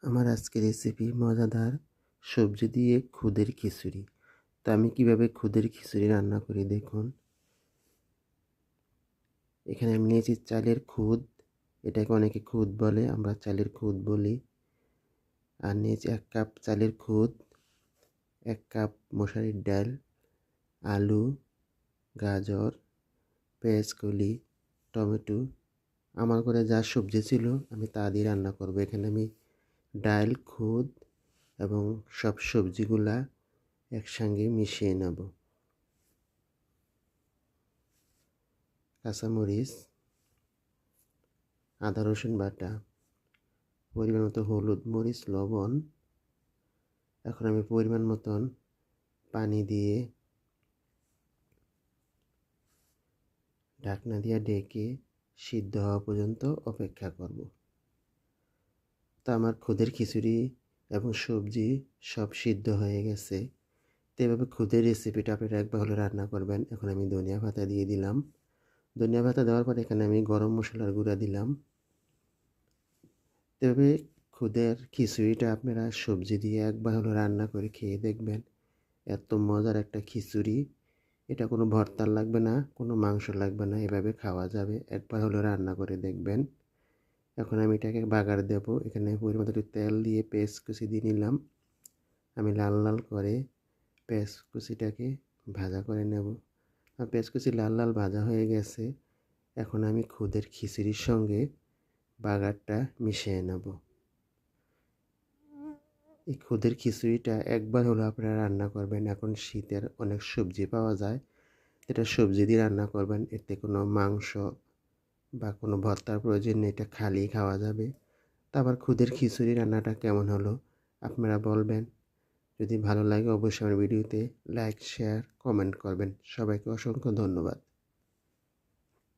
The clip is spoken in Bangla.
আমার আজকের রেসিপি মজাদার সবজি দিয়ে খুদের খিচুড়ি। তো আমি কিভাবে খুদের খিচুড়ি রান্না করি দেখুন। এখানে আমি নিয়েছি চালের খুদ, এটাকে অনেকে খুদ বলে, আমরা চালের খুদ বলি। আর নিয়েছি 1 কাপ চালের খুদ, 1 কাপ মশারির ডাল, আলু, গাজর, পেঁয়াজকলি, টমেটো। আমার ঘরে যা সবজি ছিল আমি তা দিয়ে রান্না করব। এখানে আমি ডাল, খুদ এবং সব সবজিগুলা একসঙ্গে মিশিয়ে নেব। কাঁচামরিচ, আদা রসুন বাটা, পরিমাণ মতো হলুদ, মরিচ, লবণ। এখন আমি পরিমাণ মতন পানি দিয়ে ঢাকনা দিয়ে ঢেকে সিদ্ধ হওয়া পর্যন্ত অপেক্ষা করব। তো আমার খুদের খিচুড়ি এবং সবজি সব সিদ্ধ হয়ে গেছে। তো এভাবে খুদের রেসিপিটা আপনারা একবার হলে রান্না করবেন। এখন আমি ধনিয়া পাতা দিয়ে দিলাম। ধনিয়া পাতা দেওয়ার পর এখানে আমি গরম মশলার গুঁড়া দিলাম। তবে খুদের খিচুড়িটা আপনারা সবজি দিয়ে একবার হলো রান্না করে খেয়ে দেখবেন। এত মজার একটা খিচুড়ি, এটা কোনো ভর্তা লাগবে না, কোনো মাংস লাগবে না, এভাবে খাওয়া যাবে। একবার হলো রান্না করে দেখবেন। এখন আমি এটাকে বাগার দেব। এখানে পরিমাণ মতো তেল দিয়ে পেঁয়াজ কুচি দিয়ে নিলাম। আমি লাল লাল করে পেঁয়াজ কুচিটাকে ভাজা করে নেব। আর পেঁয়াজ কুচি লাল লাল ভাজা হয়ে গেছে। এখন আমি খুদের খিচুড়ির সঙ্গে বাগারটা মিশিয়ে নেব। এই খুদের খিচুড়িটা একবার হলো আপনারা রান্না করবেন। এখন শীতের অনেক সবজি পাওয়া যায়, এটা সবজি দিয়ে রান্না করবেন। এতে কোনো মাংস বা কোনো ভর্তার প্রয়োজন নেই, এটা খালি খাওয়া যাবে। তো আবার খুদের খিচুড়ি রান্নাটা কেমন হলো আপনারা বলবেন। যদি ভালো লাগে অবশ্যই আমার ভিডিওতে লাইক, শেয়ার, কমেন্ট করবেন। সবাইকে অসংখ্য ধন্যবাদ।